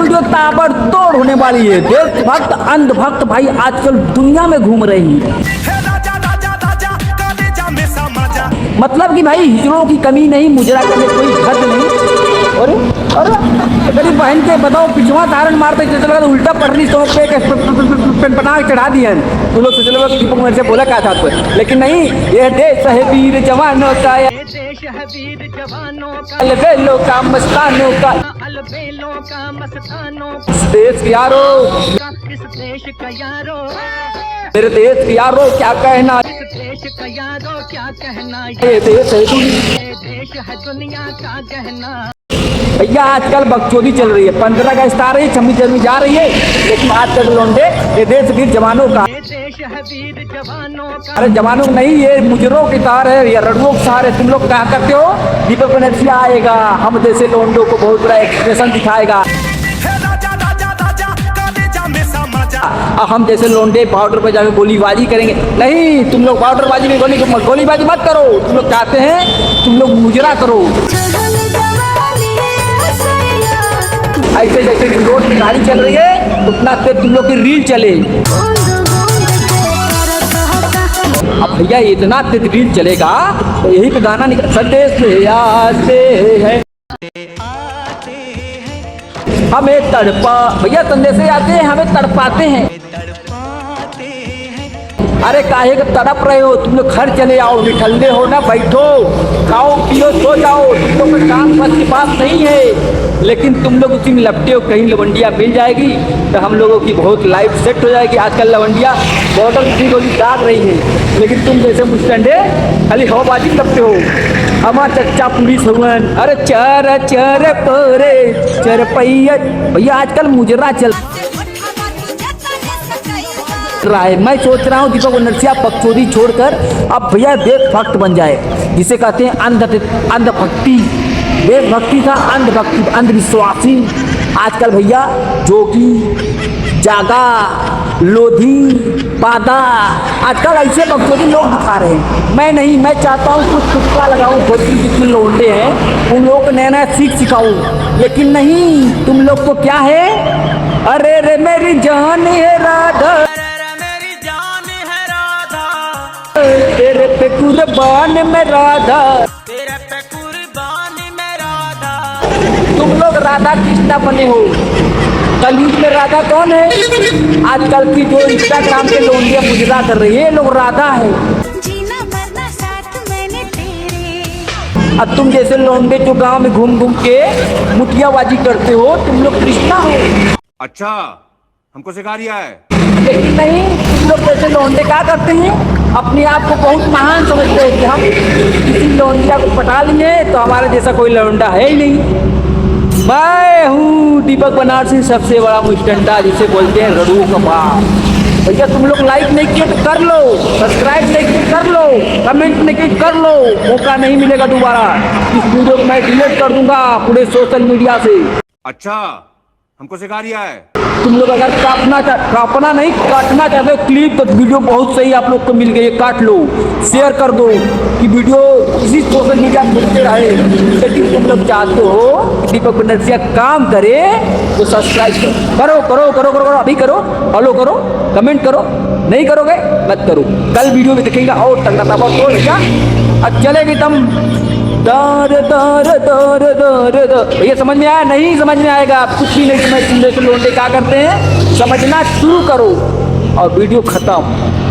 Video ताबड़तोड़ होने वाली है। देशभक्त अंधभक्त भाई आजकल दुनिया में घूम रही है। मतलब कि भाई हिजड़ों की कमी नहीं, मुजरा के लिए कोई हद नहीं। अरे अरे गरीब बहन के बताओ पिछवा धारण मारते जैसे लगा उल्टा पटरी सौंप पे बना के चढ़ा दिए। तो लोग सोच लो दीपक मेरे से बोला क्या था आपको, लेकिन नहीं, ये देश है वीर जवानों का, अलबेलों का मस्तानों का, इस देश के यारो, इस देश का यारो, मेरे देश के यारो क्या कहना, इस देश का यारो क्या कहना, ये देश है देश है दुनिया का गहना। भैया आजकल बकचोदी चल रही है। 15 अगस्त आ रही है, 26 जनवरी जा रही है, लेकिन आजकल लौंडे ये देश वीर जवानों का, ये देश है वीर जवानों का। अरे जवानों नहीं, ये मुजरों की तार है या रड़ुओं की तार है। तुम लोग क्या करते हो? दीपक बनर्जी आएगा, हम जैसे लोंडों को बहुत बड़ा एक्सप्रेशन दिखाएगा, हम जैसे लोंडे बॉर्डर पर जाकर गोलीबाजी करेंगे। नहीं, तुम लोग बॉर्डरबाजी में गोलीबाजी मत करो। तुम लोग चाहते हैं तुम लोग मुजरा करो। ऐसे जैसे रोड की गाड़ी चल रही है उतना तेज तुम लोग की रील चले। अब भैया इतना तेज रील चलेगा तो यही पे गाना निकल, संदेश ले आते हैं हमें तड़पा, भैया संदेश से आते हैं हमें तड़पाते हैं। अरे काहे का तड़प रहे हो? तुम लोग घर चले आओ, निठल्ले हो ना, बैठो खाओ पियो सो जाओ। तुम लोग का काम बस के पास नहीं है, लेकिन तुम लोग उसी में लपटे हो। कहीं लवंडिया मिल जाएगी तो हम लोगों की बहुत लाइफ सेट हो जाएगी। आजकल लवंडिया बॉर्डर की गोली दाग रही है, लेकिन तुम जैसे मुस्टंडे खाली हवाबाजी करते हो। हमारा चच्चा पुलिस हुवन, अरे चर चर पोरे चरपैया। भैया आजकल मुजरा चल रहा है। मैं सोच रहा हूँ दीपक बनर्जी बकचोदी छोड़कर अब भैया देशभक्त बन जाए, जिसे कहते हैं अंधभक्ति। देशभक्ति था अंधभक्ति, अंधविश्वासी। आजकल भैया जोगी जागा लोधी पादा आजकल ऐसे बकचोदी लोग दिखा रहे हैं। मैं नहीं, मैं चाहता हूँ कुछ तुक्का लगाऊँ, भोजपुरी जितने लोंडे हैं उन लोगों को नया नया सीख सिखाऊँ, लेकिन नहीं, तुम लोग को क्या है? अरे रे मेरी जान है राधा, तेरे पे कुर्बान में राधा, तेरे पे कुर्बान में राधा। तुम लोग राधा कृष्णा बने हो। कलयुग में राधा कौन है? आजकल की जो इंस्टाग्राम पे लोंडियां मुजरा कर रही है, ये लोग राधा है। जीना मरना साथ मैंने तेरे। अब तुम जैसे लोंडे जो गांव में घूम घूम के मुठियाबाजी करते हो, तुम लोग कृष्णा हो। अच्छा, हमको सिखा रिया है। लेकिन नहीं, तुम लोग जैसे लोंडे क्या करते हैं? अपने आप को बहुत महान समझते हैं कि हम किसी लौंडिया को पटा लिए तो हमारे जैसा कोई लौंडा है ही नहीं। मैं हूँ दीपक बनारसी, सबसे बड़ा मुस्टंडा, जिसे बोलते हैं रड़ू का बाप। भैया तुम लोग लाइक नहीं किए तो कर लो, सब्सक्राइब नहीं किए कर लो, कमेंट नहीं किए कर लो। मौका नहीं मिलेगा दोबारा। इस वीडियो को मैं डिलीट कर दूंगा पूरे सोशल मीडिया से। अच्छा, हमको सिखा रिया है। तुम लोग अगर काटना नहीं काटना चाहते हो क्लिप, तो वीडियो बहुत सही आप लोग को मिल गई, काट लो, शेयर कर दो कि वीडियो इसी सोशल मीडिया पर मिलते रहे। लेकिन तुम लोग चाहते हो दीपक बनर्जी काम करे तो सब्सक्राइब करो करो करो करो करो, अभी करो, फॉलो करो, कमेंट करो। नहीं करोगे मत करो। कल वीडियो में दिखेगा और टंगा क्या अब चलेगी तुम दर दर दर दर दर। भैया समझ में आया? नहीं समझ में आएगा, आप कुछ भी नहीं समझ। लोंडे क्या करते हैं समझना शुरू करो और वीडियो खत्म।